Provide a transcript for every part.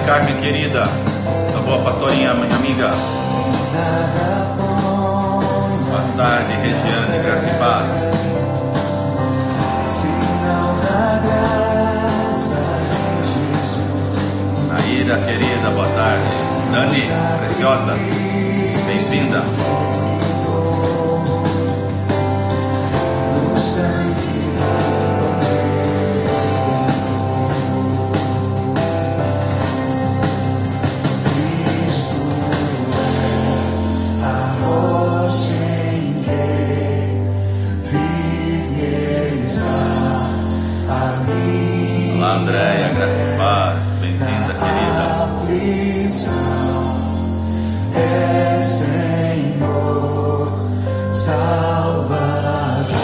Carmen, querida. Tá boa, pastorinha, minha amiga. Boa tarde, Regiane, graça e paz. Naira, querida, boa tarde. Dani, preciosa, bem-vinda. Olá, Andréia, graça e paz, bem-vinda, querida. É Senhor, Salvador.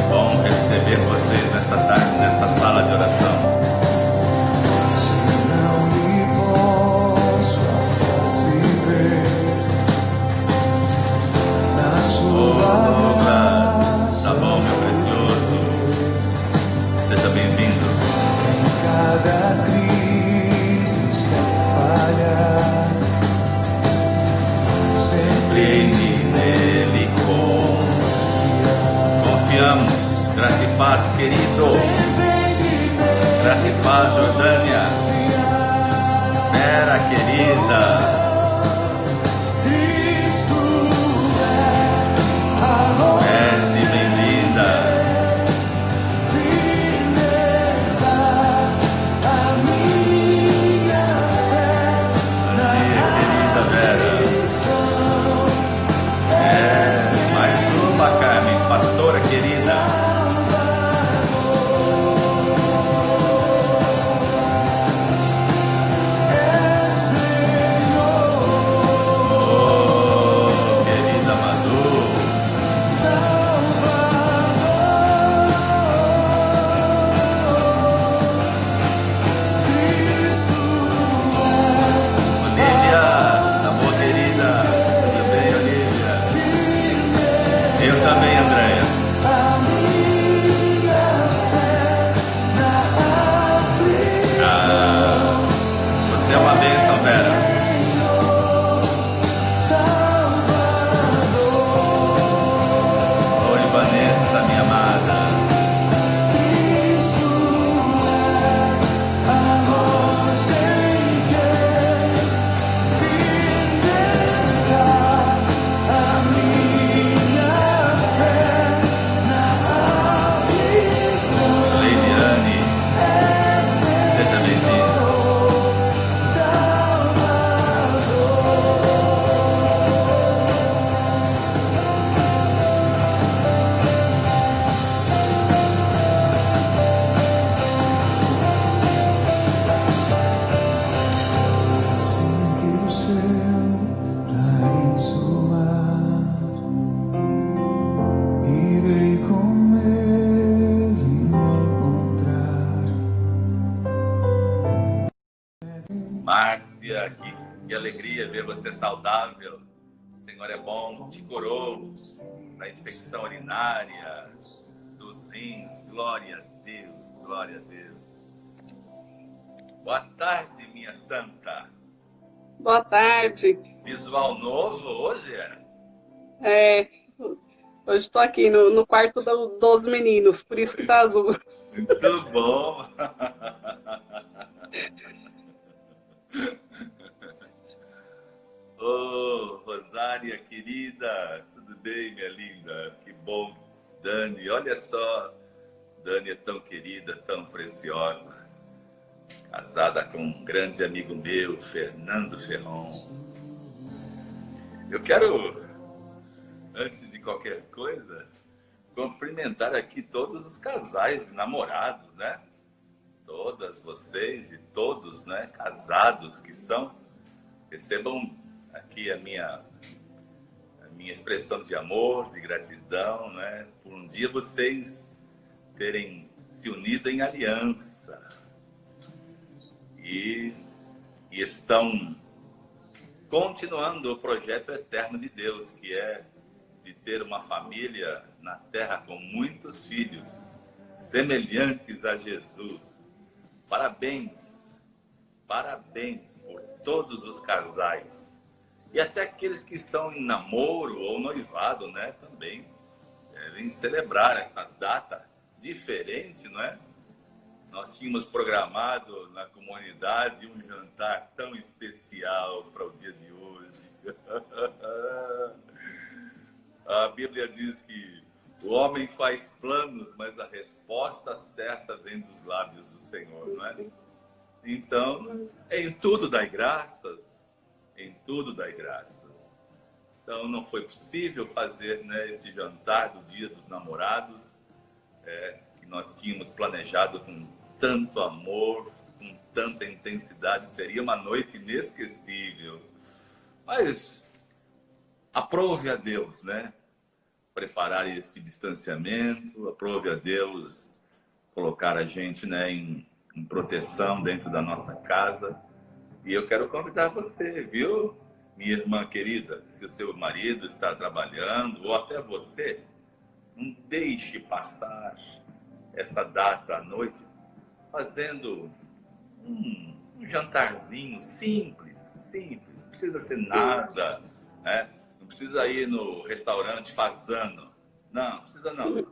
Bom receber vocês nesta tarde, nesta sala de oração. Se não me posso a face ver na sua graça. Tá bom, meu precioso. Seja bem-vindo. Em cada crise sem falhar, sempre Nele confiamos. Graça e paz, querido. Graça e paz, Jordânia. Vera, querida. Mercy, bem-vinda. Querida Vera. Mais uma, Carmen, pastora querida. Oh, querida Madu. Olivia, tá bom, querida? Tudo bem, Olivia? Eu também, Andréia. Você é uma bênção, Vera. Oi, Vanessa, minha amada. Leiliane, seja bem-vinda. assim que o seu clarim soar, irei com ele me encontrar. Márcia, que alegria ver você saudável. O Senhor é bom, te curou da infecção urinária, dos rins. Glória a Deus, glória a Deus. Boa tarde, minha santa. Boa tarde. Visual novo hoje? Hoje estou aqui no quarto dos meninos, por isso que tá azul. Muito bom. Ô, Rosária, querida, tudo bem, minha linda? Que bom. Dani, olha só, Dani é tão querida, tão preciosa. Casada com um grande amigo meu, Fernando Ferron. Eu quero, antes de qualquer coisa, cumprimentar aqui todos os casais namorados, né? Todas vocês e todos, né, casados que são, recebam aqui a minha expressão de amor, de gratidão, né? Por um dia vocês terem se unido em aliança e estão continuando o projeto eterno de Deus, que é de ter uma família na terra com muitos filhos, semelhantes a Jesus. Parabéns, Parabéns por todos os casais. E até aqueles que estão em namoro ou noivado, né? Também devem celebrar esta data diferente, não é? Nós tínhamos programado na comunidade um jantar tão especial para o dia de hoje. A Bíblia diz que o homem faz planos, mas a resposta certa vem dos lábios do Senhor, não é? Então, em tudo dai graças, em tudo dai graças. Então, não foi possível fazer, né, esse jantar do Dia dos Namorados, que nós tínhamos planejado com tanto amor, com tanta intensidade. Seria uma noite inesquecível. Mas aprove a Deus, né? Preparar esse distanciamento, aprove a Deus colocar a gente, né, em proteção dentro da nossa casa. E eu quero convidar você, viu, minha irmã querida, se o seu marido está trabalhando, ou até você, não deixe passar essa data à noite fazendo um jantarzinho simples, não precisa ser nada, né? Não precisa ir no restaurante fazendo, não precisa não.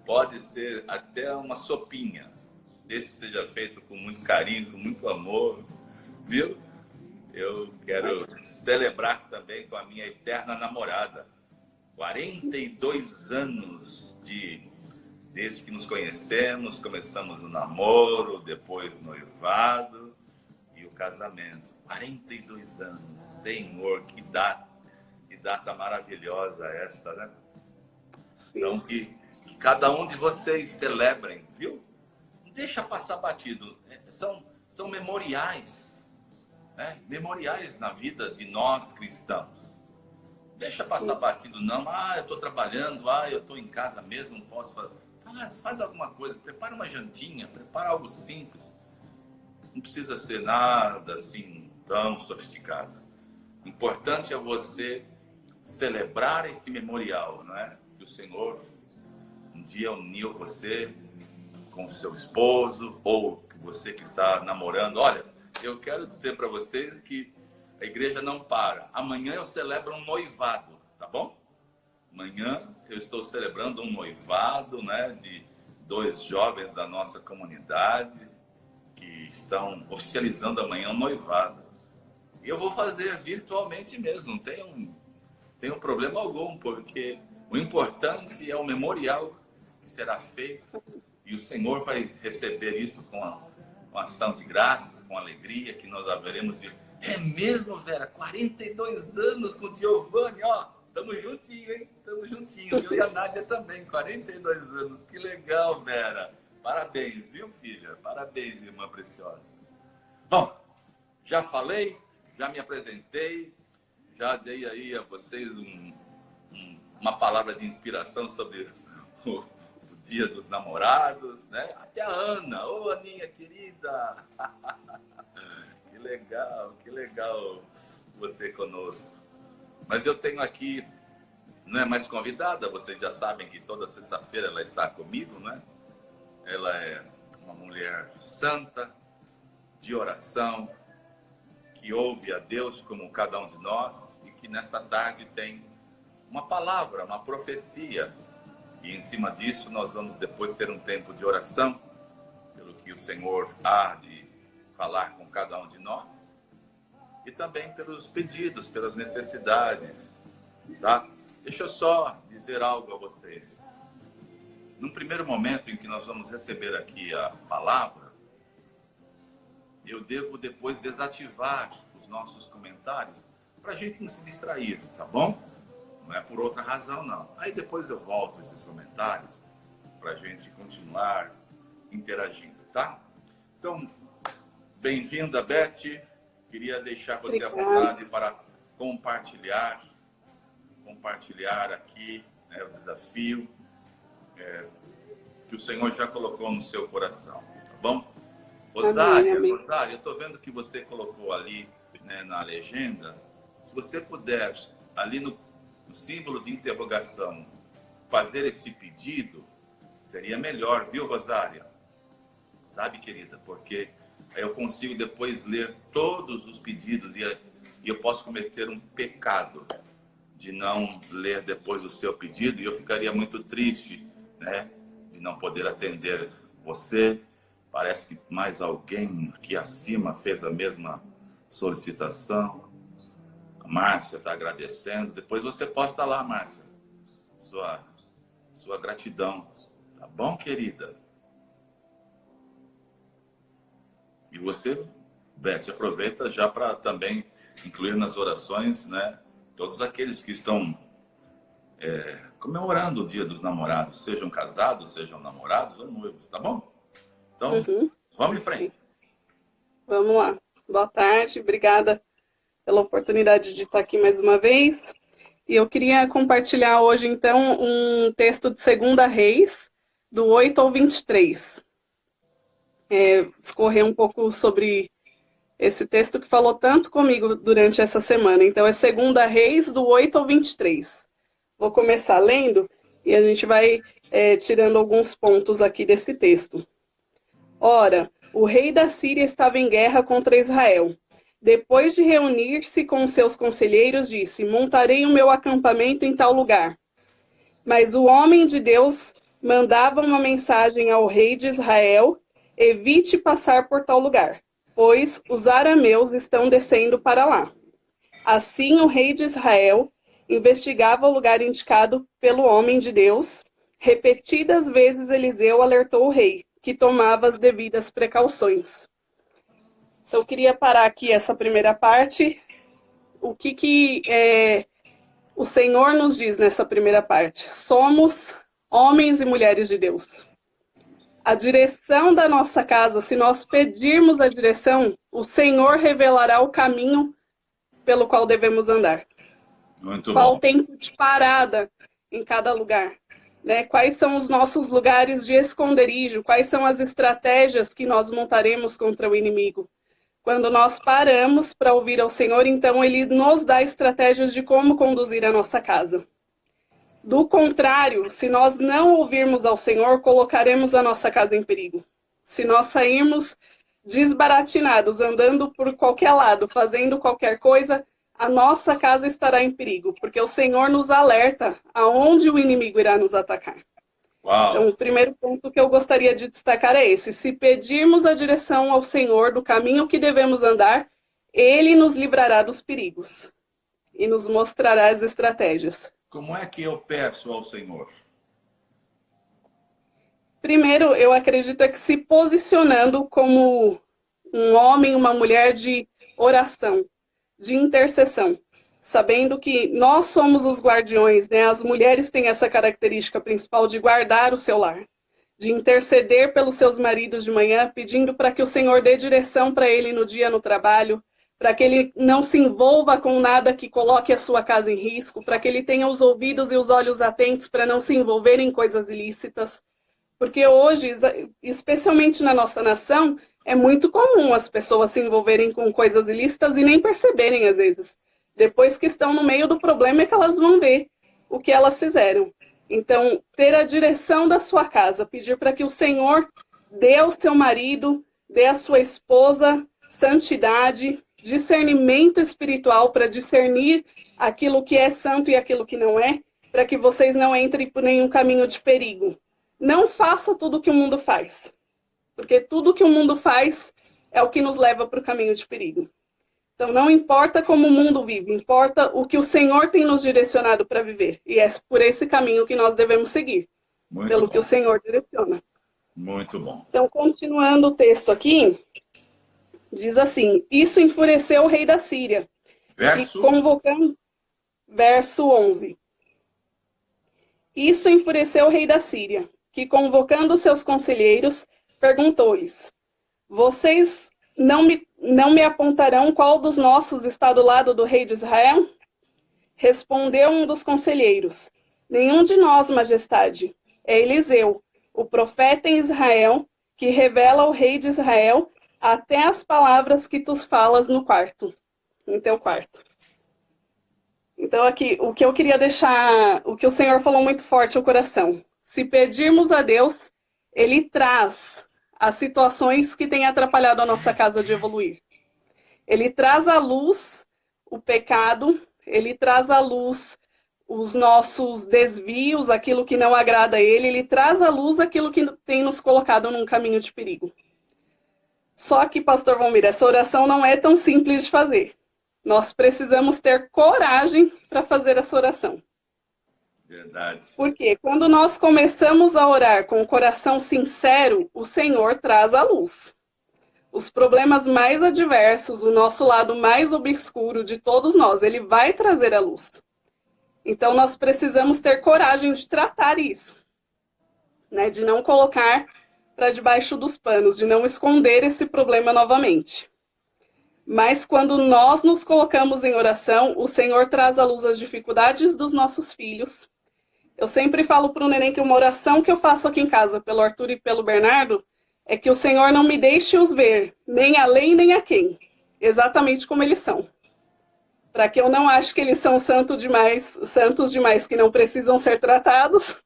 Pode ser até uma sopinha, desde que seja feito com muito carinho, com muito amor, viu? Eu quero celebrar também com a minha eterna namorada. 42 anos desde que nos conhecemos, começamos o namoro, depois o noivado e o casamento. 42 anos, Senhor, que data maravilhosa esta, né? Sim. Então, que cada um de vocês celebrem, viu? Não deixa passar batido. São memoriais, né? Memoriais na vida de nós cristãos. Deixa passar batido, não. Eu estou trabalhando, eu estou em casa mesmo, não posso fazer. Faz alguma coisa, prepara uma jantinha, prepara algo simples. Não precisa ser nada assim tão sofisticado. O importante é você celebrar esse memorial, não é? Que o Senhor um dia uniu você com seu esposo, ou você que está namorando. Olha, eu quero dizer para vocês que a igreja não para. Amanhã eu celebro um noivado, tá bom? Amanhã eu estou celebrando um noivado, né, de 2 jovens da nossa comunidade que estão oficializando amanhã um noivado. E eu vou fazer virtualmente mesmo, não tenho problema algum, porque o importante é o memorial que será feito e o Senhor vai receber isso com ação de graças, com alegria, que nós haveremos de... É mesmo, Vera, 42 anos com o Giovanni, ó. Tamo juntinho, hein? Tamo juntinho. Eu e a Nádia também, 42 anos. Que legal, Vera. Parabéns, viu, filha? Parabéns, irmã preciosa. Bom, já falei, já me apresentei, já dei aí a vocês uma palavra de inspiração sobre o Dia dos Namorados, né? Até a Ana. Ô, Aninha querida. Que legal você conosco. Mas eu tenho aqui, não é mais convidada, vocês já sabem que toda sexta-feira ela está comigo, né? Ela é uma mulher santa, de oração, que ouve a Deus como cada um de nós e que nesta tarde tem uma palavra, uma profecia. E em cima disso nós vamos depois ter um tempo de oração, pelo que o Senhor há de falar com cada um de nós. E também pelos pedidos, pelas necessidades, tá? Deixa eu só dizer algo a vocês. No primeiro momento em que nós vamos receber aqui a palavra, eu devo depois desativar os nossos comentários para a gente não se distrair, tá bom? Não é por outra razão, não. Aí depois eu volto esses comentários para a gente continuar interagindo, tá? Então, bem-vinda, Beth. Queria deixar você à vontade para compartilhar aqui, né, o desafio que o Senhor já colocou no seu coração, tá bom? Rosário, eu estou vendo que você colocou ali, né, na legenda. Se você puder, ali no símbolo de interrogação, fazer esse pedido, seria melhor, viu, Rosária? Sabe, querida, porque Aí eu consigo depois ler todos os pedidos e eu posso cometer um pecado de não ler depois o seu pedido e eu ficaria muito triste, né, de não poder atender você. Parece que mais alguém aqui acima fez a mesma solicitação. A Márcia está agradecendo. Depois você posta lá, Márcia, sua gratidão. Tá bom, querida? E você, Beth, aproveita já para também incluir nas orações, né, todos aqueles que estão comemorando o Dia dos Namorados, sejam casados, sejam namorados ou noivos, tá bom? Então, vamos em frente. Vamos lá. Boa tarde, obrigada pela oportunidade de estar aqui mais uma vez. E eu queria compartilhar hoje, então, um texto de 2 Reis, do 8 ao 23. Discorrer um pouco sobre esse texto que falou tanto comigo durante essa semana. Então, é 2 Reis, do 8 ao 23. Vou começar lendo e a gente vai tirando alguns pontos aqui desse texto. Ora, o rei da Síria estava em guerra contra Israel. Depois de reunir-se com seus conselheiros, disse: montarei o meu acampamento em tal lugar. Mas o homem de Deus mandava uma mensagem ao rei de Israel: evite passar por tal lugar, pois os arameus estão descendo para lá. Assim, o rei de Israel investigava o lugar indicado pelo homem de Deus. Repetidas vezes Eliseu alertou o rei, que tomava as devidas precauções. Então, eu queria parar aqui essa primeira parte. O que o Senhor nos diz nessa primeira parte? Somos homens e mulheres de Deus. A direção da nossa casa, se nós pedirmos a direção, o Senhor revelará o caminho pelo qual devemos andar. Muito Qual bom. o tempo de parada em cada lugar, né? Quais são os nossos lugares de esconderijo? Quais são as estratégias que nós montaremos contra o inimigo? Quando nós paramos para ouvir ao Senhor, então Ele nos dá estratégias de como conduzir a nossa casa. Do contrário, se nós não ouvirmos ao Senhor, colocaremos a nossa casa em perigo. Se nós sairmos desbaratinados, andando por qualquer lado, fazendo qualquer coisa, a nossa casa estará em perigo, porque o Senhor nos alerta aonde o inimigo irá nos atacar. Uau. Então, o primeiro ponto que eu gostaria de destacar é esse: se pedirmos a direção ao Senhor do caminho que devemos andar, Ele nos livrará dos perigos e nos mostrará as estratégias. Como é que eu peço ao Senhor? Primeiro, eu acredito que se posicionando como um homem, uma mulher de oração, de intercessão, sabendo que nós somos os guardiões, né? As mulheres têm essa característica principal de guardar o seu lar, de interceder pelos seus maridos de manhã, pedindo para que o Senhor dê direção para ele no dia no trabalho, para que ele não se envolva com nada que coloque a sua casa em risco, para que ele tenha os ouvidos e os olhos atentos para não se envolver em coisas ilícitas. Porque hoje, especialmente na nossa nação, é muito comum as pessoas se envolverem com coisas ilícitas e nem perceberem às vezes. Depois que estão no meio do problema é que elas vão ver o que elas fizeram. Então, ter a direção da sua casa, pedir para que o Senhor dê ao seu marido, dê à sua esposa santidade, discernimento espiritual para discernir aquilo que é santo e aquilo que não é, para que vocês não entrem por nenhum caminho de perigo. Não faça tudo o que o mundo faz, porque tudo que o mundo faz é o que nos leva para o caminho de perigo. Então, não importa como o mundo vive, importa o que o Senhor tem nos direcionado para viver. E é por esse caminho que nós devemos seguir, Muito pelo bom. que o Senhor direciona. Muito bom. Então, continuando o texto aqui, diz assim: isso enfureceu o rei da Síria. Verso? E convocando... Verso 11. Isso enfureceu o rei da Síria, que convocando seus conselheiros, perguntou-lhes: vocês não me apontarão qual dos nossos está do lado do rei de Israel? Respondeu um dos conselheiros: nenhum de nós, majestade. É Eliseu, o profeta em Israel, que revela ao rei de Israel até as palavras que tu falas no teu quarto. Então aqui, o que eu queria deixar, o que o Senhor falou muito forte ao coração: se pedirmos a Deus, Ele traz as situações que têm atrapalhado a nossa casa de evoluir. Ele traz à luz o pecado, ele traz à luz os nossos desvios, aquilo que não agrada a ele traz à luz aquilo que tem nos colocado num caminho de perigo. Só que, pastor Valmir, essa oração não é tão simples de fazer. Nós precisamos ter coragem para fazer essa oração. Verdade. Porque quando nós começamos a orar com o coração sincero, o Senhor traz à luz. Os problemas mais adversos, o nosso lado mais obscuro de todos nós, ele vai trazer à luz. Então nós precisamos ter coragem de tratar isso, né? De não colocar para debaixo dos panos, de não esconder esse problema novamente. Mas quando nós nos colocamos em oração, o Senhor traz à luz as dificuldades dos nossos filhos. Eu sempre falo para o neném que uma oração que eu faço aqui em casa, pelo Arthur e pelo Bernardo, é que o Senhor não me deixe os ver, nem além nem a quem, exatamente como eles são. Para que eu não ache que eles são santos demais, que não precisam ser tratados,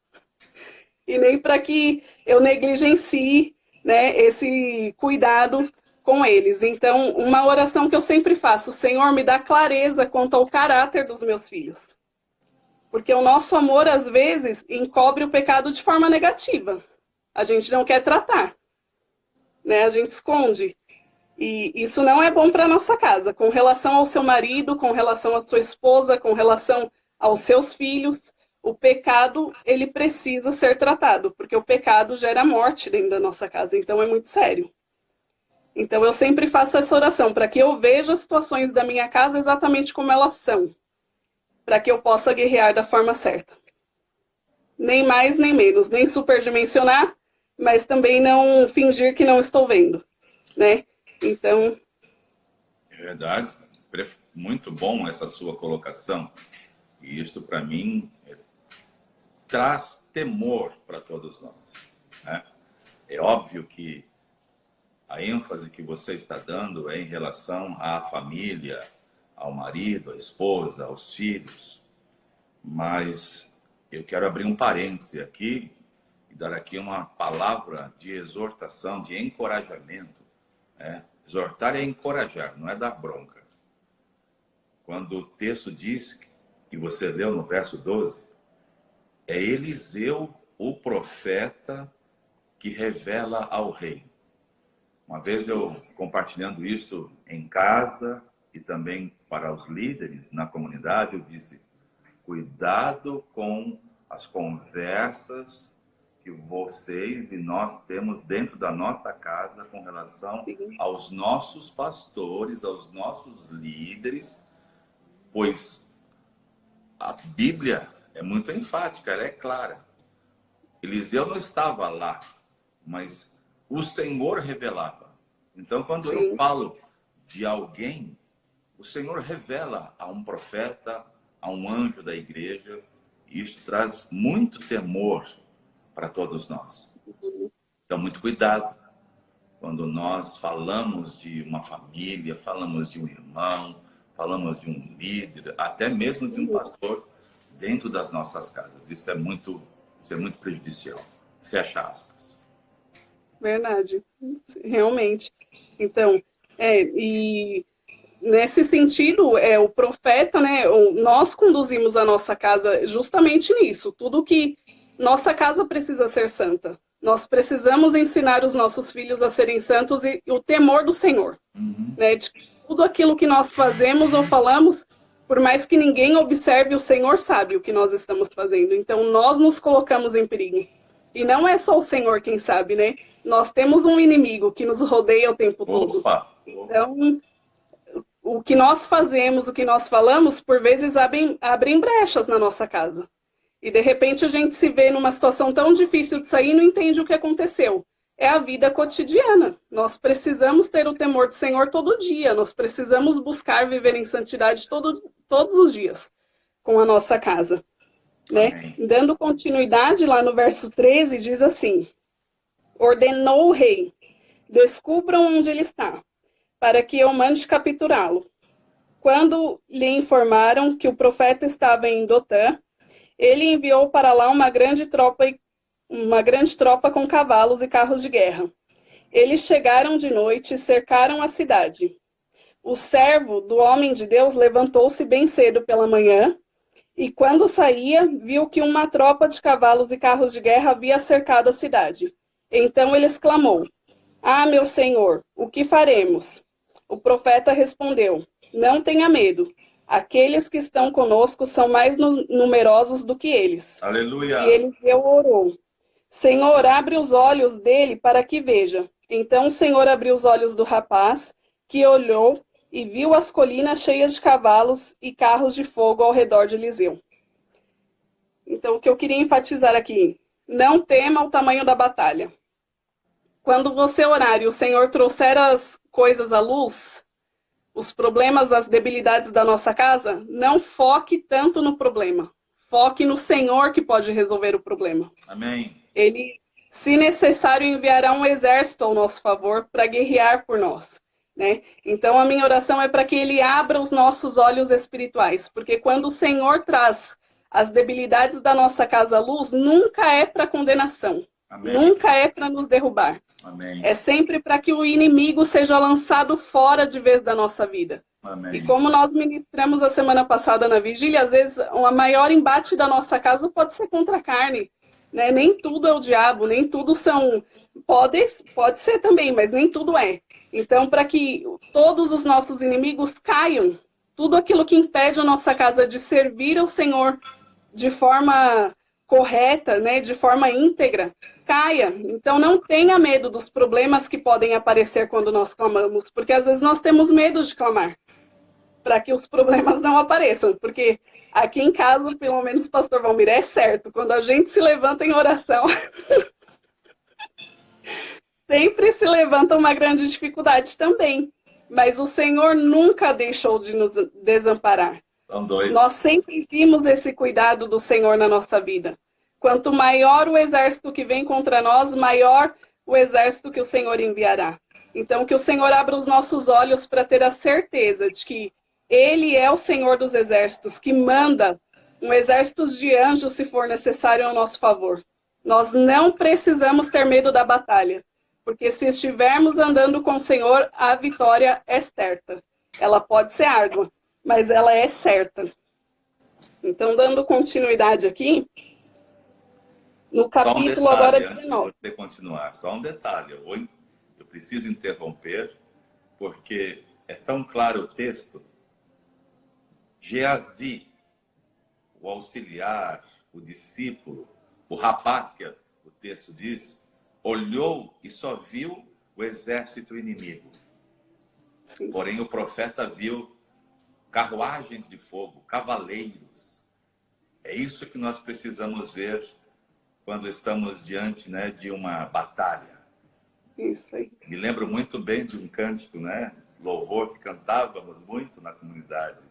e nem para que eu negligencie, né, esse cuidado com eles. Então, uma oração que eu sempre faço: Senhor, me dá clareza quanto ao caráter dos meus filhos. Porque o nosso amor, às vezes, encobre o pecado de forma negativa. A gente não quer tratar, né? A gente esconde. E isso não é bom para a nossa casa. Com relação ao seu marido, com relação à sua esposa, com relação aos seus filhos, o pecado, ele precisa ser tratado, porque o pecado gera morte dentro da nossa casa. Então, é muito sério. Então, eu sempre faço essa oração, para que eu veja as situações da minha casa exatamente como elas são, para que eu possa guerrear da forma certa. Nem mais, nem menos. Nem superdimensionar, mas também não fingir que não estou vendo, né? Então... É verdade. Muito bom essa sua colocação. E isto, para mim, traz temor para todos nós, né? É óbvio que a ênfase que você está dando é em relação à família, ao marido, à esposa, aos filhos. Mas eu quero abrir um parêntese aqui e dar aqui uma palavra de exortação, de encorajamento, né? Exortar é encorajar, não é dar bronca. Quando o texto diz, que você leu no verso 12, é Eliseu, o profeta, que revela ao rei. Uma vez eu, compartilhando isto em casa e também para os líderes na comunidade, eu disse: cuidado com as conversas que vocês e nós temos dentro da nossa casa com relação aos nossos pastores, aos nossos líderes, pois a Bíblia é muito enfática, ela é clara. Eliseu não estava lá, mas o Senhor revelava. Então, quando eu falo de alguém, o Senhor revela a um profeta, a um anjo da igreja, e isso traz muito temor para todos nós. Então, muito cuidado quando nós falamos de uma família, falamos de um irmão, falamos de um líder, até mesmo de um pastor dentro das nossas casas. Isso é muito prejudicial. Fecha aspas. Verdade, realmente. Então, e nesse sentido, o profeta, né, nós conduzimos a nossa casa justamente nisso. Tudo que nossa casa precisa ser santa. Nós precisamos ensinar os nossos filhos a serem santos e o temor do Senhor. Né, de tudo aquilo que nós fazemos ou falamos, por mais que ninguém observe, o Senhor sabe o que nós estamos fazendo. Então, nós nos colocamos em perigo. E não é só o Senhor quem sabe, né? Nós temos um inimigo que nos rodeia o tempo todo. Então, o que nós fazemos, o que nós falamos, por vezes abrem brechas na nossa casa. E, de repente, a gente se vê numa situação tão difícil de sair e não entende o que aconteceu. É a vida cotidiana. Nós precisamos ter o temor do Senhor todo dia. Nós precisamos buscar viver em santidade todos os dias com a nossa casa. Né? Dando continuidade lá no verso 13, diz assim: ordenou o rei, descubram onde ele está, para que eu mande capturá-lo. Quando lhe informaram que o profeta estava em Dotã, ele enviou para lá uma grande tropa com cavalos e carros de guerra. Eles chegaram de noite e cercaram a cidade. O servo do homem de Deus levantou-se bem cedo pela manhã e, quando saía, viu que uma tropa de cavalos e carros de guerra havia cercado a cidade. Então ele exclamou: Ah, meu senhor, o que faremos? O profeta respondeu: Não tenha medo. Aqueles que estão conosco são mais numerosos do que eles. Aleluia. E Eliseu orou: Senhor, abre os olhos dele para que veja. Então o Senhor abriu os olhos do rapaz, que olhou e viu as colinas cheias de cavalos e carros de fogo ao redor de Eliseu. Então, o que eu queria enfatizar aqui: não tema o tamanho da batalha. Quando você orar e o Senhor trouxer as coisas à luz, os problemas, as debilidades da nossa casa, não foque tanto no problema. Foque no Senhor que pode resolver o problema. Amém. Ele, se necessário, enviará um exército ao nosso favor para guerrear por nós, né? Então, a minha oração é para que Ele abra os nossos olhos espirituais, porque quando o Senhor traz as debilidades da nossa casa à luz, nunca é para condenação, Amém. nunca é para nos derrubar. Amém. É sempre para que o inimigo seja lançado fora de vez da nossa vida. Amém. E como nós ministramos a semana passada na vigília, às vezes o maior embate da nossa casa pode ser contra a carne, né? Nem tudo é o diabo, nem tudo são... Pode ser também, mas nem tudo é. Então, para que todos os nossos inimigos caiam, tudo aquilo que impede a nossa casa de servir ao Senhor de forma correta, né, de forma íntegra, caia. Então não tenha medo dos problemas que podem aparecer quando nós clamamos, porque às vezes nós temos medo de clamar, para que os problemas não apareçam, porque aqui em casa, pelo menos o pastor Valmir, é certo, quando a gente se levanta em oração, sempre se levanta uma grande dificuldade também, mas o Senhor nunca deixou de nos desamparar. São dois. Nós sempre vimos esse cuidado do Senhor na nossa vida. Quanto maior o exército que vem contra nós, maior o exército que o Senhor enviará. Então, que o Senhor abra os nossos olhos para ter a certeza de que Ele é o Senhor dos exércitos, que manda um exército de anjos, se for necessário, ao nosso favor. Nós não precisamos ter medo da batalha, porque se estivermos andando com o Senhor, a vitória é certa. Ela pode ser árdua, mas ela é certa. Então, dando continuidade aqui, no capítulo Só um detalhe, agora 19. antes de você continuar, só um detalhe, eu preciso interromper, porque é tão claro o texto. Geazi, o auxiliar, o discípulo, o rapaz, que o texto diz, olhou e só viu o exército inimigo. Sim. Porém, o profeta viu carruagens de fogo, cavaleiros. É isso que nós precisamos ver quando estamos diante, né, de uma batalha. Isso aí. Me lembro muito bem de um cântico, né, louvor que cantávamos muito na comunidade.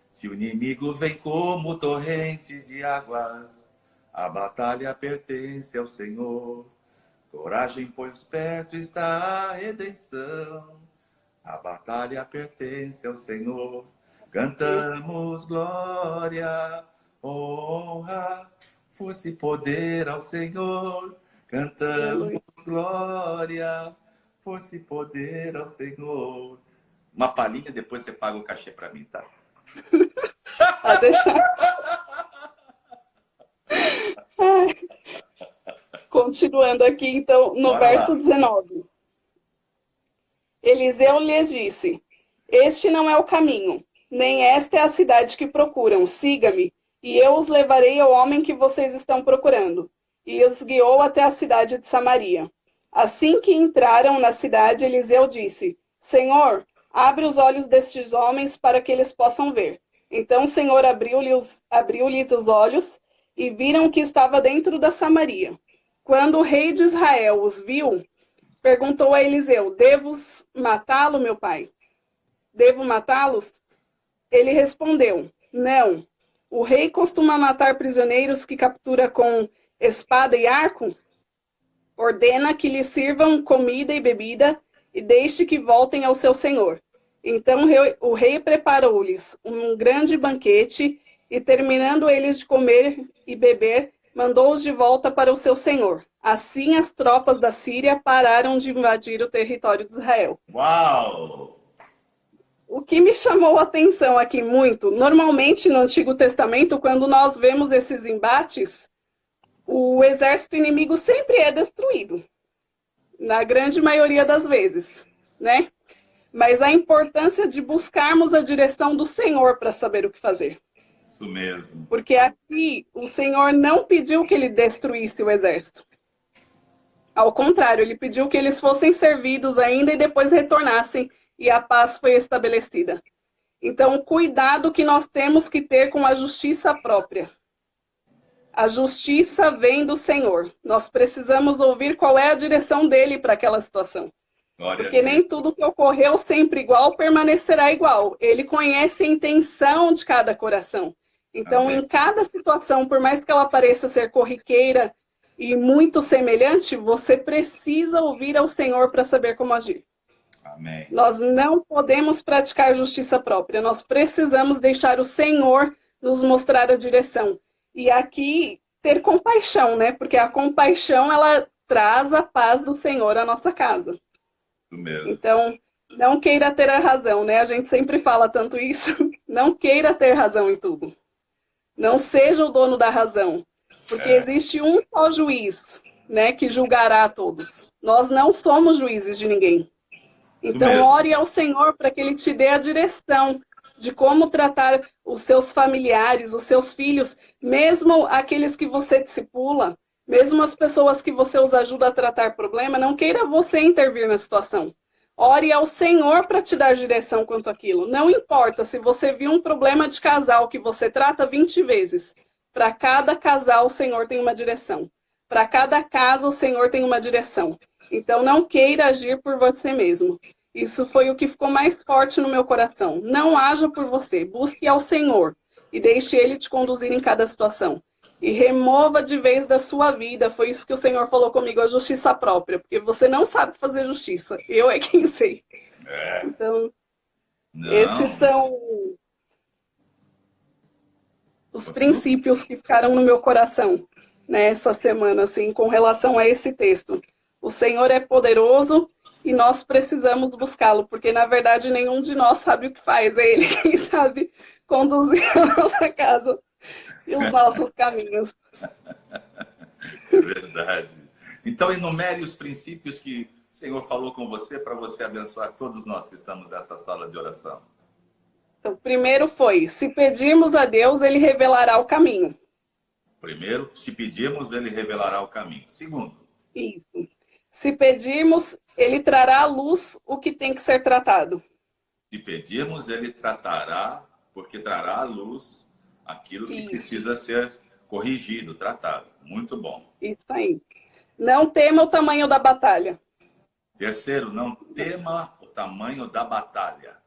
Se o inimigo vem como torrentes de águas, a batalha pertence ao Senhor. Coragem, pois perto está a redenção. A batalha pertence ao Senhor. Cantamos glória, honra, força e poder ao Senhor. Cantamos glória, força e poder ao Senhor. Uma palhinha, depois você paga o cachê para mim, tá? Pode deixar. Continuando aqui, então, no Bora verso lá. 19. Eliseu lhes disse: Este não é o caminho, nem esta é a cidade que procuram. Siga-me, e eu os levarei ao homem que vocês estão procurando. E os guiou até a cidade de Samaria. Assim que entraram na cidade, Eliseu disse: Senhor, abre os olhos destes homens para que eles possam ver. Então o Senhor abriu-lhes os olhos e viram que estava dentro da Samaria. Quando o rei de Israel os viu, perguntou a Eliseu: Devo matá-lo, meu pai? Devo matá-los? Ele respondeu: Não. O rei costuma matar prisioneiros que captura com espada e arco? Ordena que lhes sirvam comida e bebida e deixe que voltem ao seu senhor. Então o rei preparou-lhes um grande banquete e, terminando eles de comer e beber, mandou-os de volta para o seu senhor. Assim, as tropas da Síria pararam de invadir o território de Israel. Uau! O que me chamou a atenção aqui muito, normalmente no Antigo Testamento, quando nós vemos esses embates, o exército inimigo sempre é destruído, na grande maioria das vezes, né? Mas a importância de buscarmos a direção do Senhor para saber o que fazer. Isso mesmo. Porque aqui o Senhor não pediu que ele destruísse o exército. Ao contrário, ele pediu que eles fossem servidos ainda e depois retornassem, e a paz foi estabelecida. Então, cuidado que nós temos que ter com a justiça própria. A justiça vem do Senhor. Nós precisamos ouvir qual é a direção dele para aquela situação. Porque nem tudo que ocorreu sempre igual permanecerá igual. Ele conhece a intenção de cada coração. Então, em cada situação, por mais que ela pareça ser corriqueira e muito semelhante, você precisa ouvir ao Senhor para saber como agir. Amém. Nós não podemos praticar justiça própria. Nós precisamos deixar o Senhor nos mostrar a direção. E aqui, ter compaixão, né? Porque a compaixão, ela traz a paz do Senhor à nossa casa. Isso mesmo. Então, não queira ter a razão, né? A gente sempre fala tanto isso. Não queira ter razão em tudo. Não seja o dono da razão. Porque existe um só juiz, né? Que julgará a todos. Nós não somos juízes de ninguém. Então, ore ao Senhor para que Ele te dê a direção de como tratar os seus familiares, os seus filhos, mesmo aqueles que você discipula, mesmo as pessoas que você os ajuda a tratar problema, não queira você intervir na situação. Ore ao Senhor para te dar direção quanto àquilo. Não importa se você viu um problema de casal que você trata 20 vezes. Para cada casal, o Senhor tem uma direção. Para cada casa, o Senhor tem uma direção. Então, não queira agir por você mesmo. Isso foi o que ficou mais forte no meu coração. Não haja por você. Busque ao Senhor e deixe Ele te conduzir em cada situação. E remova de vez da sua vida. Foi isso que o Senhor falou comigo, a justiça própria. Porque você não sabe fazer justiça. Eu é quem sei. Então, esses são os princípios que ficaram no meu coração nessa semana, assim, com relação a esse texto. O Senhor é poderoso e nós precisamos buscá-lo, porque, na verdade, nenhum de nós sabe o que faz. É Ele quem sabe conduzir a nossa casa e os nossos caminhos. É verdade. Então, enumere os princípios que o Senhor falou com você para você abençoar todos nós que estamos nesta sala de oração. Então, primeiro foi, se pedirmos a Deus, Ele revelará o caminho. Primeiro, se pedirmos, Ele revelará o caminho. Segundo. Isso. Se pedirmos, Ele trará à luz o que tem que ser tratado. Se pedirmos, Ele tratará, porque trará à luz aquilo que precisa ser corrigido, tratado. Muito bom. Isso aí. Não tema o tamanho da batalha. Terceiro, não tema o tamanho da batalha.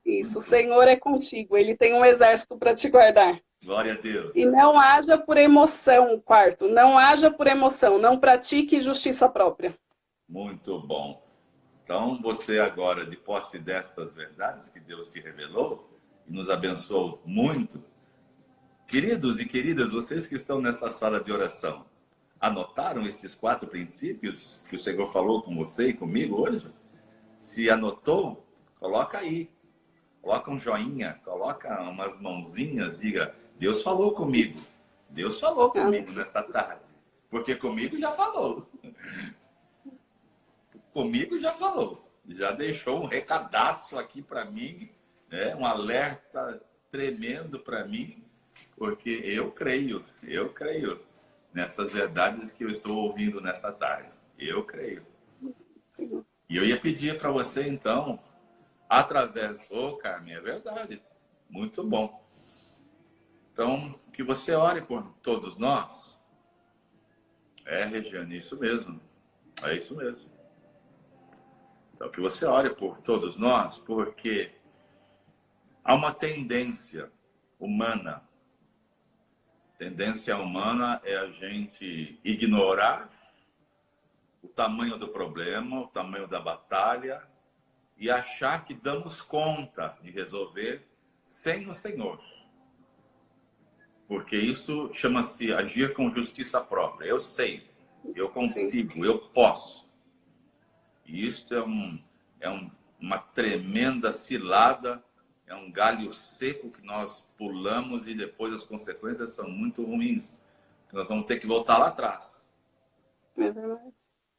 Isso, o Senhor é contigo. Ele tem um exército para te guardar. Glória a Deus. E não haja por emoção, quarto. Não haja por emoção. Não pratique justiça própria. Muito bom. Então, você agora, de posse destas verdades que Deus te revelou e nos abençoou muito, queridos e queridas, vocês que estão nesta sala de oração, anotaram estes 4 princípios que o Senhor falou com você e comigo hoje? Se anotou, coloca aí. Coloca um joinha, coloca umas mãozinhas, diga, Deus falou comigo. Deus falou comigo nesta tarde. Porque comigo já falou. Comigo já falou. Já deixou um recadaço aqui para mim, né? Um alerta tremendo para mim, porque eu creio nessas verdades que eu estou ouvindo nesta tarde. Eu creio. E eu ia pedir para você, então, através... Carmen, é verdade. Muito bom. Então, que você ore por todos nós. Regiane, isso mesmo. É isso mesmo. Então, que você ore por todos nós, porque há uma tendência humana. Tendência humana é a gente ignorar o tamanho do problema, o tamanho da batalha, e achar que damos conta de resolver sem o Senhor. porque isso chama-se agir com justiça própria. Eu sei, eu consigo, eu posso. E isso uma tremenda cilada, é um galho seco que nós pulamos e depois as consequências são muito ruins. Nós vamos ter que voltar lá atrás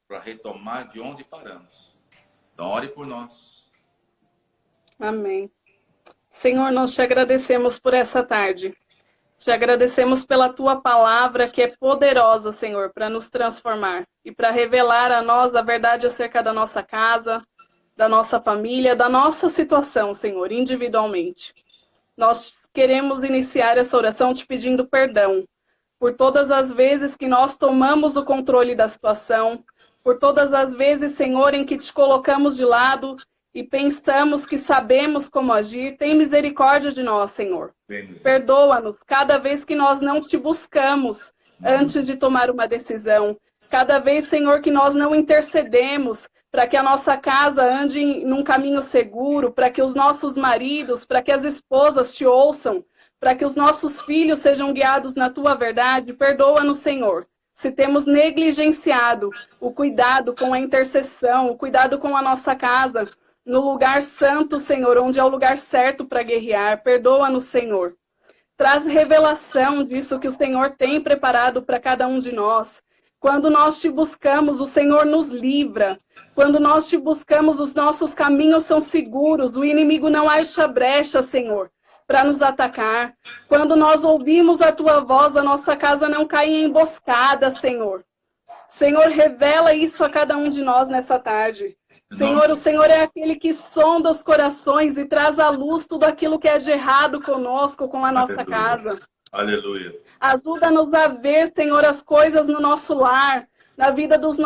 para retomar de onde paramos. Então, ore por nós. Amém. Senhor, nós te agradecemos por essa tarde. Te agradecemos pela tua palavra que é poderosa, Senhor, para nos transformar e para revelar a nós a verdade acerca da nossa casa, da nossa família, da nossa situação, Senhor, individualmente. Nós queremos iniciar essa oração te pedindo perdão por todas as vezes que nós tomamos o controle da situação, por todas as vezes, Senhor, em que te colocamos de lado e pensamos que sabemos como agir. Tem misericórdia de nós, Senhor. Perdoa-nos cada vez que nós não te buscamos antes de tomar uma decisão. Cada vez, Senhor, que nós não intercedemos para que a nossa casa ande num caminho seguro, para que os nossos maridos, para que as esposas te ouçam, para que os nossos filhos sejam guiados na tua verdade. Perdoa-nos, Senhor, se temos negligenciado o cuidado com a intercessão, o cuidado com a nossa casa, no lugar santo, Senhor, onde é o lugar certo para guerrear. Perdoa-nos, Senhor. Traz revelação disso que o Senhor tem preparado para cada um de nós. Quando nós te buscamos, o Senhor nos livra. Quando nós te buscamos, os nossos caminhos são seguros. O inimigo não acha brecha, Senhor, para nos atacar. Quando nós ouvimos a tua voz, a nossa casa não cai em emboscada, Senhor. Senhor, revela isso a cada um de nós nessa tarde. Senhor, o Senhor é aquele que sonda os corações e traz à luz tudo aquilo que é de errado conosco, com a nossa casa. Aleluia. Ajuda-nos a ver, Senhor, as coisas no nosso lar, na vida dos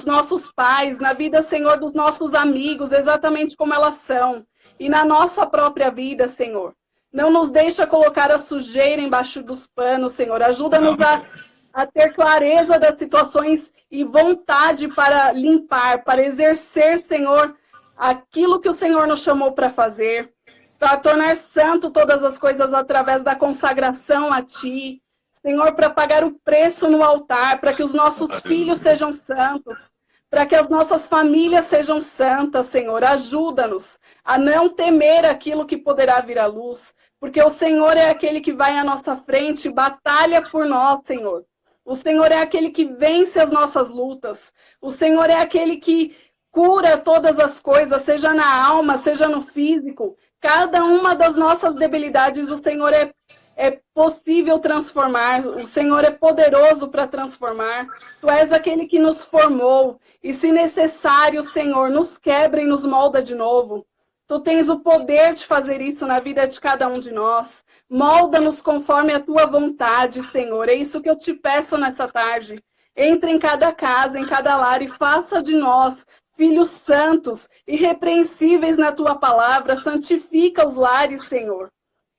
nossos pais, na vida, Senhor, dos nossos amigos, exatamente como elas são. E na nossa própria vida, Senhor. Não nos deixa colocar a sujeira embaixo dos panos, Senhor. Ajuda-nos a ter clareza das situações e vontade para limpar, para exercer, Senhor, aquilo que o Senhor nos chamou para fazer, para tornar santo todas as coisas através da consagração a Ti, Senhor, para pagar o preço no altar, para que os nossos filhos sejam santos, para que as nossas famílias sejam santas, Senhor. Ajuda-nos a não temer aquilo que poderá vir à luz, porque o Senhor é aquele que vai à nossa frente, batalha por nós, Senhor. O Senhor é aquele que vence as nossas lutas. O Senhor é aquele que cura todas as coisas, seja na alma, seja no físico. Cada uma das nossas debilidades, o Senhor é possível transformar. O Senhor é poderoso para transformar. Tu és aquele que nos formou. E se necessário, Senhor, nos quebra e nos molda de novo. Tu tens o poder de fazer isso na vida de cada um de nós. Molda-nos conforme a tua vontade, Senhor. É isso que eu te peço nessa tarde. Entre em cada casa, em cada lar e faça de nós filhos santos, irrepreensíveis na tua palavra. Santifica os lares, Senhor.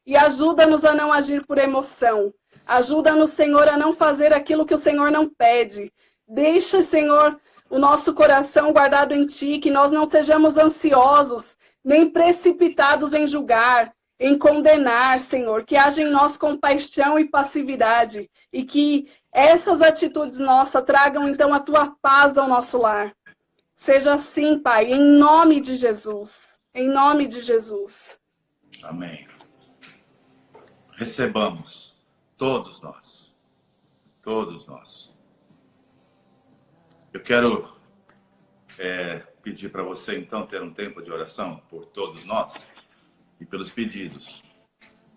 E ajuda-nos a não agir por emoção. Ajuda-nos, Senhor, a não fazer aquilo que o Senhor não pede. Deixa, Senhor, o nosso coração guardado em Ti, que nós não sejamos ansiosos, nem precipitados em julgar, em condenar, Senhor, que haja em nós compaixão e passividade, e que essas atitudes nossas tragam, então, a Tua paz ao nosso lar. Seja assim, Pai, em nome de Jesus. Em nome de Jesus. Amém. Recebamos, todos nós. Todos nós. Eu quero pedir para você, então, ter um tempo de oração por todos nós e pelos pedidos.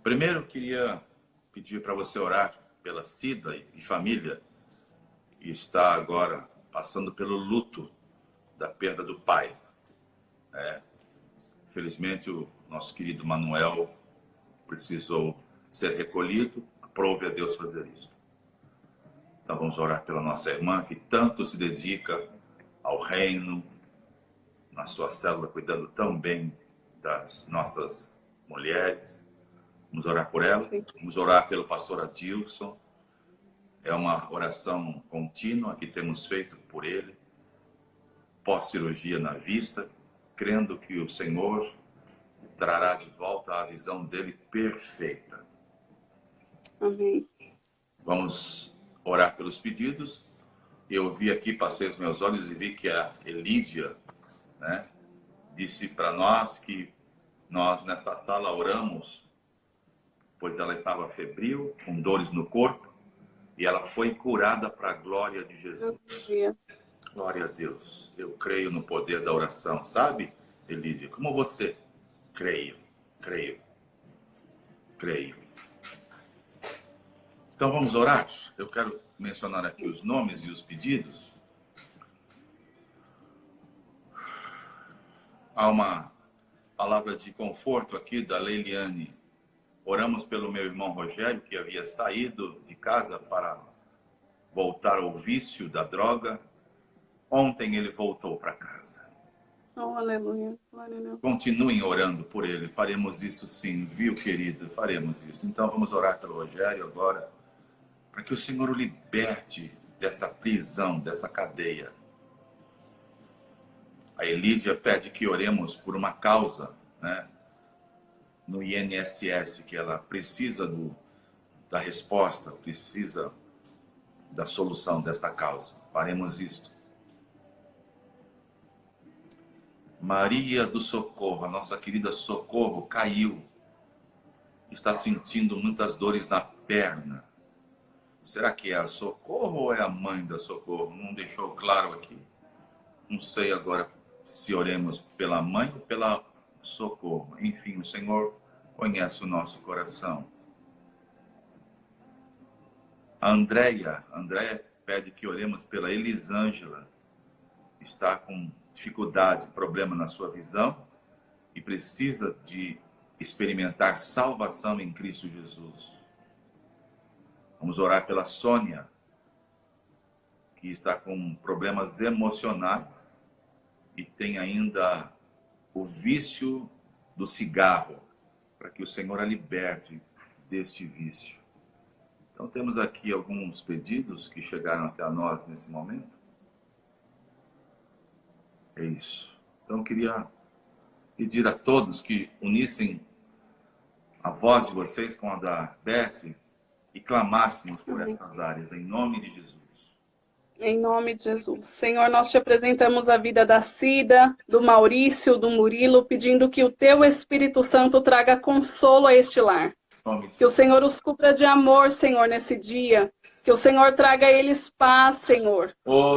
Primeiro, queria pedir para você orar pela Cida e família, que está agora passando pelo luto da perda do pai. Infelizmente, o nosso querido Manuel precisou ser recolhido. Aprove a Deus fazer isso. Então vamos orar pela nossa irmã, que tanto se dedica ao reino, na sua célula, cuidando tão bem das nossas mulheres. Vamos orar por ela. Vamos orar pelo pastor Adilson. É uma oração contínua que temos feito por ele. Pós-cirurgia na vista, crendo que o Senhor trará de volta a visão dele perfeita. Amém. Vamos orar pelos pedidos. Eu vi aqui, passei os meus olhos e vi que a Elídia, né, disse para nós que nós nesta sala oramos, pois ela estava febril, com dores no corpo, e ela foi curada para a glória de Jesus. Aleluia. Glória a Deus. Eu creio no poder da oração, sabe, Elídia? Como você? Creio. Então vamos orar? Eu quero mencionar aqui os nomes e os pedidos. Há uma palavra de conforto aqui da Leiliane. Oramos pelo meu irmão Rogério, que havia saído de casa para voltar ao vício da droga. Ontem ele voltou para casa. Oh, aleluia. Glória a Deus. Continuem orando por ele. Faremos isso sim, viu, querido? Faremos isso. Então vamos orar pelo Rogério agora, para que o Senhor o liberte desta prisão, desta cadeia. A Elídia pede que oremos por uma causa, né, no INSS, que ela precisa da resposta, precisa da solução desta causa. Faremos isto. Maria do Socorro, a nossa querida Socorro, caiu. Está sentindo muitas dores na perna. Será que é a Socorro ou é a mãe da Socorro? Não deixou claro aqui. Não sei agora se oremos pela mãe ou pela Socorro. Enfim, o Senhor conhece o nosso coração. A Andréia pede que oremos pela Elisângela. Está com dificuldade, problema na sua visão e precisa de experimentar salvação em Cristo Jesus. Vamos orar pela Sônia, que está com problemas emocionais e tem ainda o vício do cigarro, para que o Senhor a liberte deste vício. Então temos aqui alguns pedidos que chegaram até nós nesse momento. É isso. Então eu queria pedir a todos que unissem a voz de vocês com a da Beth e clamássemos por essas áreas, em nome de Jesus. Em nome de Jesus. Senhor, nós te apresentamos a vida da Cida, do Maurício, do Murilo, pedindo que o teu Espírito Santo traga consolo a este lar. Que o Senhor os cubra de amor, Senhor, nesse dia. Que o Senhor traga a eles paz, Senhor.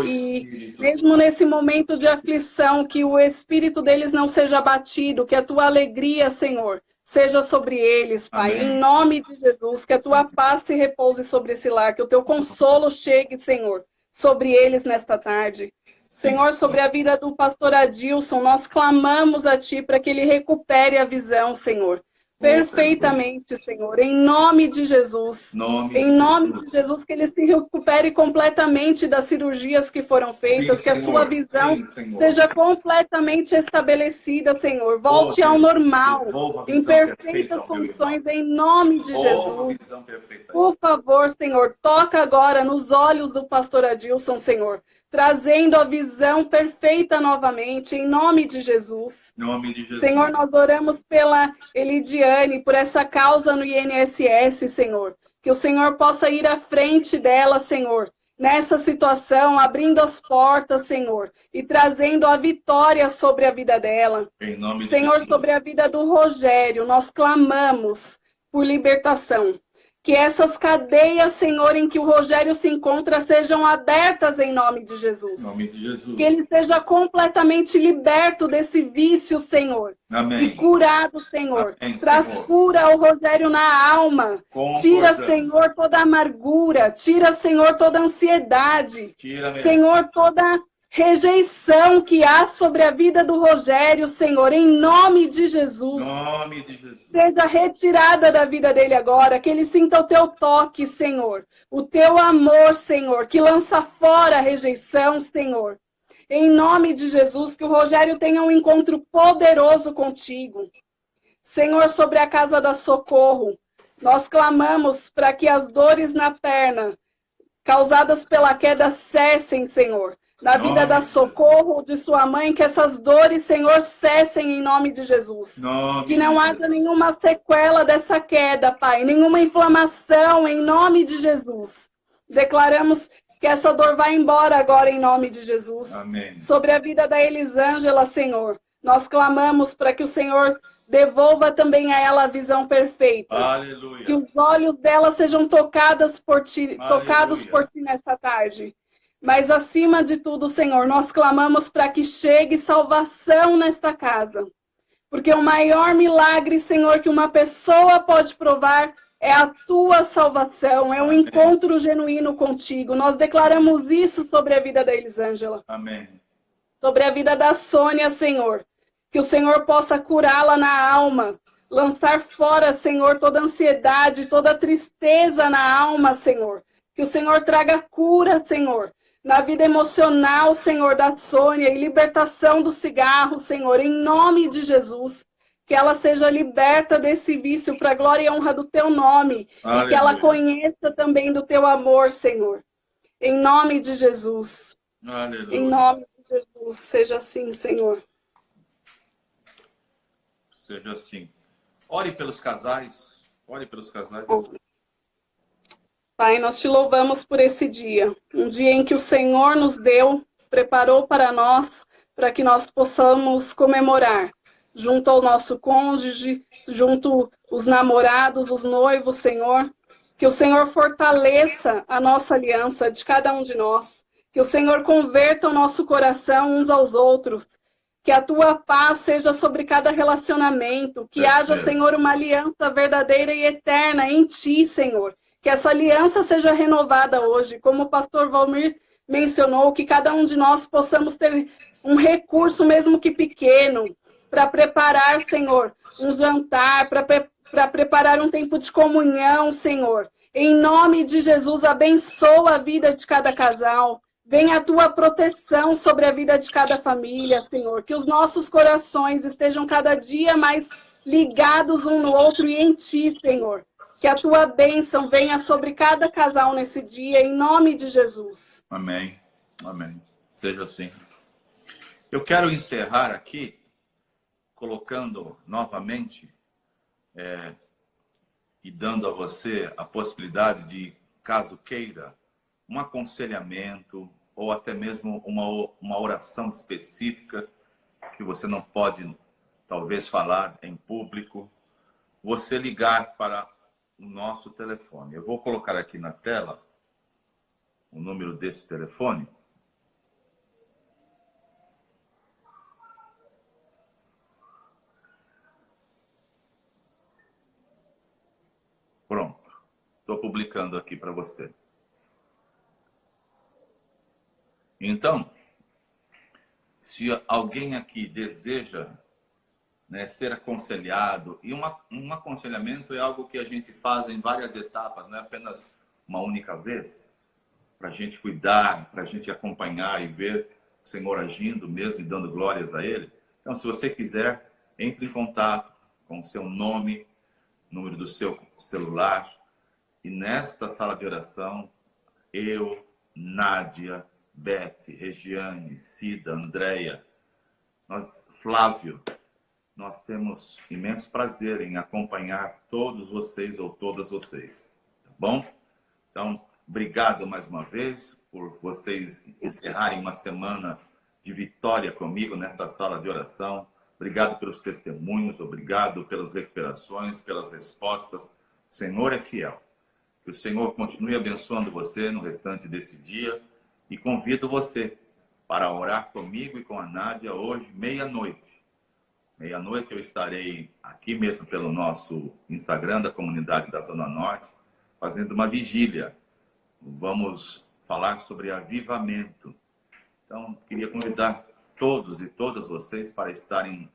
E mesmo nesse momento de aflição, que o espírito deles não seja abatido, que a tua alegria, Senhor, seja sobre eles, Pai. Amém. Em nome de Jesus, que a tua paz se repouse sobre esse lar, que o teu consolo chegue, Senhor, sobre eles nesta tarde. Senhor, sobre a vida do pastor Adilson, nós clamamos a ti para que ele recupere a visão, Senhor. Perfeitamente, Senhor, em nome de Jesus. Em nome de Jesus, que ele se recupere completamente das cirurgias que foram feitas, Sim, que a Senhor. sua visão Sim, seja completamente estabelecida, Senhor. Volte ao normal, em perfeitas condições, em nome de Jesus. Por favor, Senhor, toca agora nos olhos do pastor Adilson, Senhor, trazendo a visão perfeita novamente, em nome de Jesus. Senhor, nós oramos pela Elidiane, por essa causa no INSS, Senhor. Que o Senhor possa ir à frente dela, Senhor, nessa situação, abrindo as portas, Senhor, e trazendo a vitória sobre a vida dela. Senhor, sobre a vida do Rogério, nós clamamos por libertação. Que essas cadeias, Senhor, em que o Rogério se encontra, sejam abertas em nome de Jesus. Que ele seja completamente liberto desse vício, Senhor. Amém. E curado, Senhor. Amém, Traz Senhor. cura ao Rogério na alma. Tira, Senhor, toda a amargura. Tira, Senhor, toda a ansiedade. Senhor, toda rejeição que há sobre a vida do Rogério, Senhor, em nome de Jesus. Seja retirada da vida dele agora, que ele sinta o teu toque, Senhor, o teu amor, Senhor, que lança fora a rejeição, Senhor. Em nome de Jesus, que o Rogério tenha um encontro poderoso contigo. Senhor, sobre a casa da Socorro, nós clamamos para que as dores na perna causadas pela queda cessem, Senhor. na vida da Socorro, de sua mãe, que essas dores, Senhor, cessem em nome de Jesus. Que não haja nenhuma sequela dessa queda, Pai, nenhuma inflamação em nome de Jesus. Declaramos que essa dor vai embora agora em nome de Jesus. Amém. Sobre a vida da Elisângela, Senhor, nós clamamos para que o Senhor devolva também a ela a visão perfeita. Aleluia. Que os olhos dela sejam tocados por Ti nessa tarde. Mas, acima de tudo, Senhor, nós clamamos para que chegue salvação nesta casa. Porque o maior milagre, Senhor, que uma pessoa pode provar é a Tua salvação, é um encontro genuíno contigo. Nós declaramos isso sobre a vida da Elisângela. Amém. Sobre a vida da Sônia, Senhor. Que o Senhor possa curá-la na alma. Lançar fora, Senhor, toda ansiedade, toda tristeza na alma, Senhor. Que o Senhor traga cura, Senhor, na vida emocional, Senhor, da Sônia, e libertação do cigarro, Senhor, em nome de Jesus. Que ela seja liberta desse vício para a glória e honra do Teu nome. Aleluia. E que ela conheça também do Teu amor, Senhor. Em nome de Jesus. Aleluia. Em nome de Jesus. Seja assim, Senhor. Seja assim. Ore pelos casais. Ore pelos casais. Pai, nós Te louvamos por esse dia. Um dia em que o Senhor nos deu, preparou para nós, para que nós possamos comemorar. Junto ao nosso cônjuge, junto os namorados, os noivos, Senhor. Que o Senhor fortaleça a nossa aliança de cada um de nós. Que o Senhor converta o nosso coração uns aos outros. Que a Tua paz seja sobre cada relacionamento. Que haja, Senhor, uma aliança verdadeira e eterna em Ti, Senhor. Que essa aliança seja renovada hoje. Como o pastor Valmir mencionou, que cada um de nós possamos ter um recurso, mesmo que pequeno, para preparar, Senhor, um jantar, para preparar um tempo de comunhão, Senhor. Em nome de Jesus, abençoa a vida de cada casal. Venha a Tua proteção sobre a vida de cada família, Senhor. Que os nossos corações estejam cada dia mais ligados um no outro e em Ti, Senhor. Que a Tua bênção venha sobre cada casal nesse dia, em nome de Jesus. Amém. Amém. Seja assim. Eu quero encerrar aqui colocando novamente e dando a você a possibilidade de, caso queira, um aconselhamento ou até mesmo uma oração específica que você não pode, talvez, falar em público, você ligar para o nosso telefone. Eu vou colocar aqui na tela o número desse telefone. Pronto. Estou publicando aqui para você. Então, se alguém aqui deseja, né, ser aconselhado, e um aconselhamento é algo que a gente faz em várias etapas, não é apenas uma única vez, para a gente cuidar, para a gente acompanhar e ver o Senhor agindo mesmo e dando glórias a Ele. Então, se você quiser, entre em contato com o seu nome, número do seu celular, e nesta sala de oração, eu, Nádia, Beth, Regiane, Cida, Andréia, Flávio, nós temos imenso prazer em acompanhar todos vocês ou todas vocês, tá bom? Então, obrigado mais uma vez por vocês encerrarem uma semana de vitória comigo nesta sala de oração. Obrigado pelos testemunhos, obrigado pelas recuperações, pelas respostas. O Senhor é fiel. Que o Senhor continue abençoando você no restante deste dia. E convido você para orar comigo e com a Nádia hoje, meia-noite. Meia-noite eu estarei aqui mesmo pelo nosso Instagram da comunidade da Zona Norte, fazendo uma vigília. Vamos falar sobre avivamento. Então, queria convidar todos e todas vocês para estarem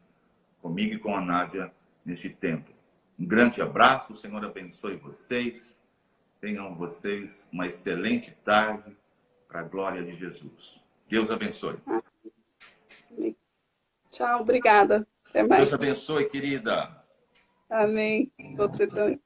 comigo e com a Nádia neste tempo. Um grande abraço, o Senhor abençoe vocês. Tenham vocês uma excelente tarde para a glória de Jesus. Deus abençoe. Tchau, obrigada. Até mais. Deus abençoe, querida. Amém. Você também.